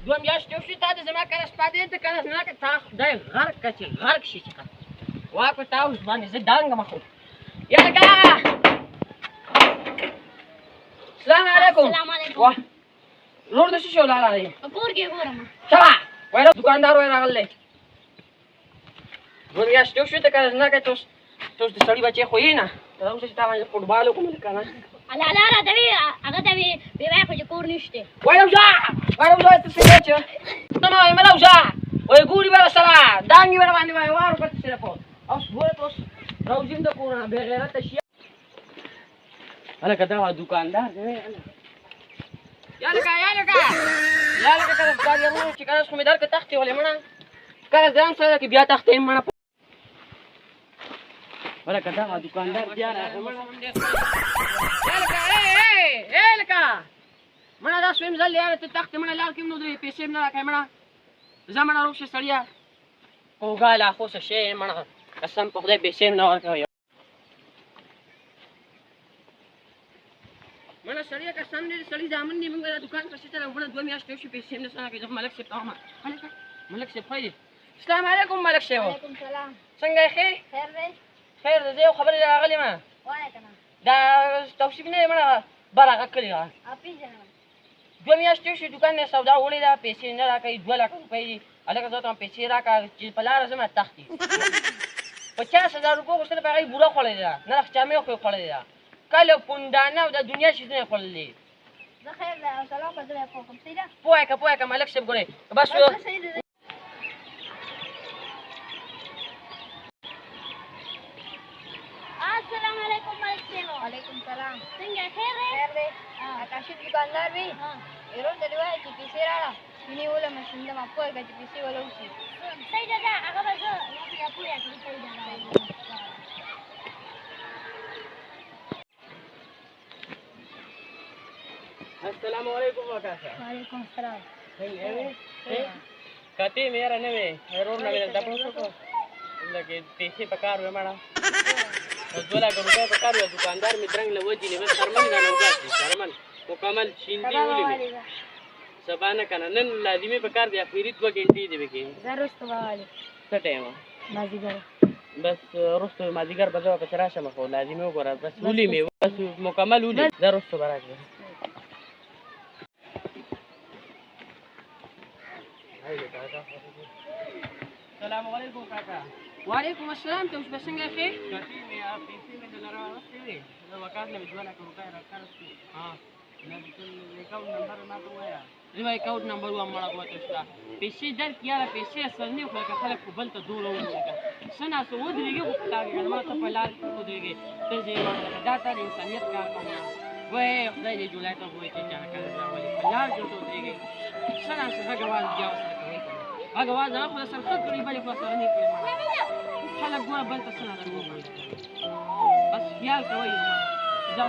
دوه میاشتې وشوې تا د زما کله شپه دی ته کله نه که تا خدای غرق کړه چې غرق شي چې وا په تا اوس باندې زه دانګم خو یلکه السلام علیکم السلام علیکم واه لور د څه شي ولاړه دی په کور کې ګورم شبه وایره دوکاندار وای راغلی دوه میاشتې وشوې ته کله نه که ته اوس د سړي بچی خو یې نه ته اوس چې تا باندې فوټبال وکړم که نه الله راته وي هغه ته وي بېوی خو چې کور نشته وایه وځه ته څه چې ته ما وایې مله وځه وایي ګوري به سره دانګې به راباندې وایي وارو پټې صرف اوس ګوره ته اوس راوځم د کور نه بېغیرته شي هلکه دا دوکاندار دی یالکه کله کار یې چې کله خو مې درکړه تختې ولې مړه کله ځان سره کې بیا تختې یې مړه هلکه دا دوکاندار بیا راغی یالکه مړه دا سویم ځل یاره ته تختې مړه لار کې نو د پیسې نه راکوې مړه ځه مړه روغ شه سړیه کوږاله خو څه شی مړه قسم په خدای پیسې نه ورکوې مړه سړیه قسم دې سړي زامن دي موږ دا دوکان پسې ته راوړه دوه میاشتې وشوې پیسې هم نشته راکوې زه ملک صاحب ته وایم هلکه ملک صاحب خیر دی السلام علیکم ملک صاحب وعلیکم سلام څنګه یې ښې خیر دی خیر دی زه یو خبرې راغلی یم وایه که نه دا توصیف نه دی مړه بر هغه کلي پېژنم دوه میاشتې وشوې دوکان نه سودا وړې ده پیسې نه راکوي 2 لکه روپۍ دي هلکه زه ته پیسې راکړه چې په لاره ځم تختې 50,000 روپۍ غوښتل په هغه یې بوره خوړلې ده نرخ چامې خو یې خوړلې ده کله پونډانه او د دنیا شیزونه یې خوړلي زه خیر دی او سلام په زړه پوه کړم صحیح ده پوهه که ملک صاحب ګورې بس صحیح دی السلام علیکم ملک صاحب وعلیکم سلام څنګه خیر دی خیر دی کاشف دکاندار وي ایرون ته دې وایه چې پیسې راړه مینې ولمه شیندم پوه کړه چې پیسې وله وشي صحیح ده دا هغه به زه یا پوه کړم صحیح ده السلام علیکم وکاسا وعلیکم السلام کتې مې یاره نه وې ورور نه مې تپوس وکړو لکه پیسې په کار وې مړه 2 لکه روپۍ په کار وې دوکاندار مې درنګ له وجې نه بس شرمن رانه وګاسي شرمن مکمل شیندي ولې مې سبا نه که نه نن لازمي په کار دی اخري 2 ګنټې دی پکې زه رستو به والي څه ټایم مازدیګر بس وروسته مازدیګر به زه واپس راشم خو لازمي وګوره بس ولي مې بس مکمل ولي زه وروسته به راشم السلام علیکم کاکا وعلیکم السلام ته اوس به څنګه ښې کتې مې پیسې مې دله راوستې وې زه وکات نه مې 2 لکه روپۍ راکړې اکاؤنټ نمبر ما ته ووایه زه به اکاؤنټ نمبر ووایم مړه ګوته شته پیسې درکړي یاره پیسې اصل نه خو لکه خلک خو بل ته دوړه ووایي که څه ناسته ودرېږي خو په تا کې ما ته په لار کې ودرېږي ته ځې مړه دا تا د انسانیت کار کوم وایي خدای دې جولای ته ووایي چې چا کله راولي په لار کې ورته ودرېږي څه ناسته غږ اواز بیا ورسره کوي که نه غږ اواز هغه خو سره ښه کړي بلې خو سره نه کړي خلک ګوره بل ته څه نه در ووایي بس خیال کوئ ځه